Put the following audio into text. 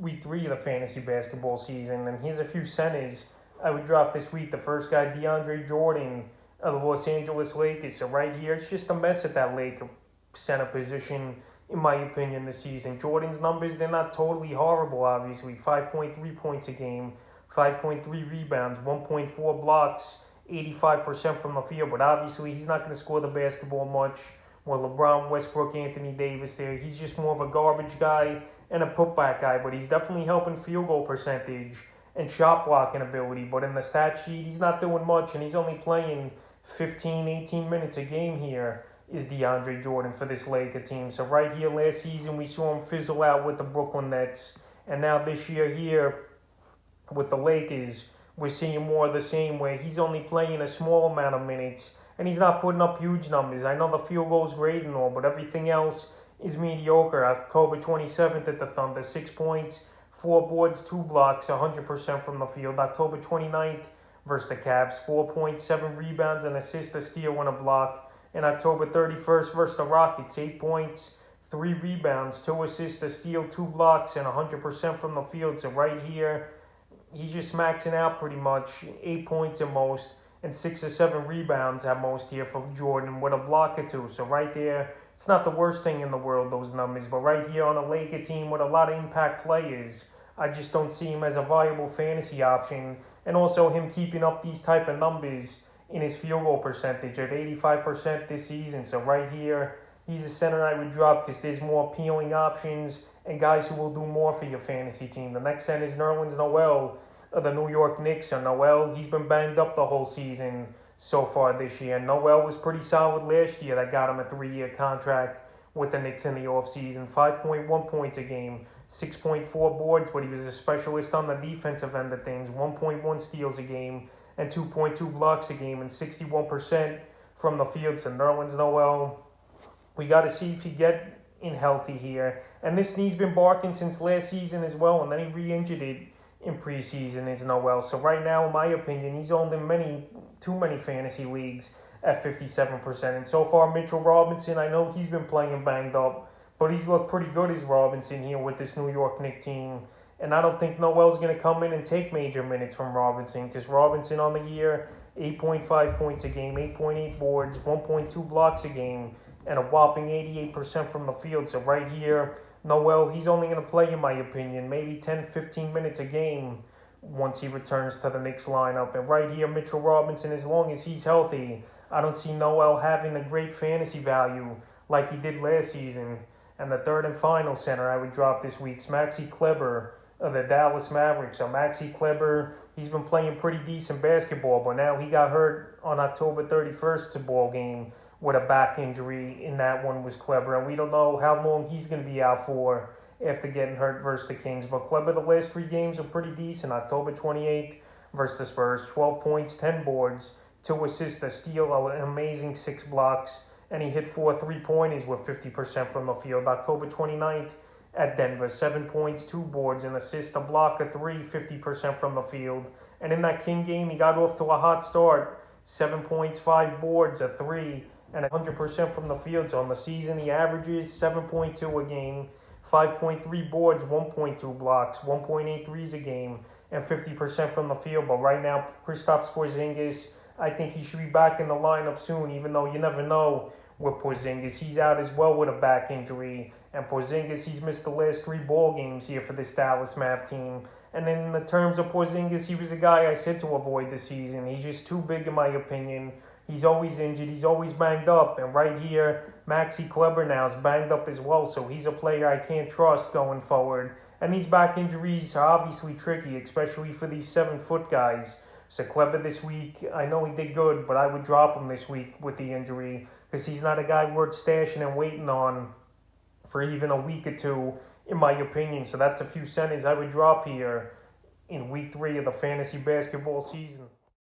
week 3 of the fantasy basketball season. And here's a few centers I would drop this week. The first guy, DeAndre Jordan of the Los Angeles Lakers. So right here, it's just a mess at that Laker center position, in my opinion, this season. Jordan's numbers, they're not totally horrible, obviously. 5.3 points a game, 5.3 rebounds, 1.4 blocks, 85% from the field. But obviously, he's not going to score the basketball much. Well, LeBron, Westbrook, Anthony Davis there. He's just more of a garbage guy and a putback guy. But he's definitely helping field goal percentage and shot blocking ability. But in the stat sheet, he's not doing much. And he's only playing 15, 18 minutes a game here, is DeAndre Jordan for this Laker team. So right here, last season, we saw him fizzle out with the Brooklyn Nets. And now this year here with the Lakers, we're seeing more of the same, where he's only playing a small amount of minutes. And he's not putting up huge numbers. I know the field goal is great and all, but everything else is mediocre. October 27th at the Thunder, 6 points, 4 boards, 2 blocks, 100% from the field. October 29th versus the Cavs, 4.7 rebounds, an assist, a steal, and a block. And October 31st versus the Rockets, 8 points, 3 rebounds, 2 assists, a steal, 2 blocks, and 100% from the field. So right here, he's just maxing out pretty much, 8 points at most, and 6 or 7 rebounds at most here for Jordan with a block or 2. So right there, it's not the worst thing in the world, those numbers. But right here on a Laker team with a lot of impact players, I just don't see him as a viable fantasy option. And also him keeping up these type of numbers in his field goal percentage at 85% this season. So right here, he's a center I would drop because there's more appealing options and guys who will do more for your fantasy team. The next center is Noel of the New York Knicks. So Noel, he's been banged up the whole season so far this year. Noel was pretty solid last year. That got him a 3-year contract with the Knicks in the offseason. 5.1 points a game, 6.4 boards, but he was a specialist on the defensive end of things. 1.1 steals a game and 2.2 blocks a game and 61% from the field. So Noel, we got to see if he get in healthy here. And this knee's been barking since last season as well, and then he re-injured it in preseason, is Noel. So right now, in my opinion, he's owned in too many fantasy leagues at 57%. And so far, Mitchell Robinson, I know he's been playing banged up, but he's looked pretty good as Robinson here with this New York Knicks team. And I don't think Noel's going to come in and take major minutes from Robinson, because Robinson on the year, 8.5 points a game, 8.8 boards, 1.2 blocks a game, and a whopping 88% from the field. So right here, Noel, he's only going to play, in my opinion, maybe 10, 15 minutes a game once he returns to the Knicks lineup. And right here, Mitchell Robinson, as long as he's healthy, I don't see Noel having a great fantasy value like he did last season. And the third and final center I would drop this week's Maxi Kleber of the Dallas Mavericks. So Maxi Kleber, he's been playing pretty decent basketball, but now he got hurt on October 31st, a ball game, with a back injury. In that one was Kleber, and we don't know how long he's going to be out for after getting hurt versus the Kings. But Kleber, the last 3 games are pretty decent. October 28th versus the Spurs, 12 points, 10 boards, 2 assists, a steal, an amazing 6 blocks, and he hit 4 3-pointers with 50% from the field. October 29th at Denver, 7 points, 2 boards, an assist, a block, a 3, 50% from the field. And in that King game, he got off to a hot start, 7 points, 5 boards, a 3, and 100% from the field. So on the season, he averages 7.2 a game, 5.3 boards, 1.2 blocks, 1.8 threes a game, and 50% from the field. But right now, Kristaps Porzingis, I think he should be back in the lineup soon, even though you never know with Porzingis. He's out as well with a back injury. And Porzingis, he's missed the last 3 ball games here for this Dallas Mav team. And then in the terms of Porzingis, he was a guy I said to avoid this season. He's just too big, in my opinion. He's always injured. He's always banged up. And right here, Maxi Kleber now is banged up as well. So he's a player I can't trust going forward. And these back injuries are obviously tricky, especially for these 7-foot guys. So Kleber this week, I know he did good, but I would drop him this week with the injury, because he's not a guy worth stashing and waiting on for even a week or 2, in my opinion. So that's a few centers I would drop here in week 3 of the fantasy basketball season.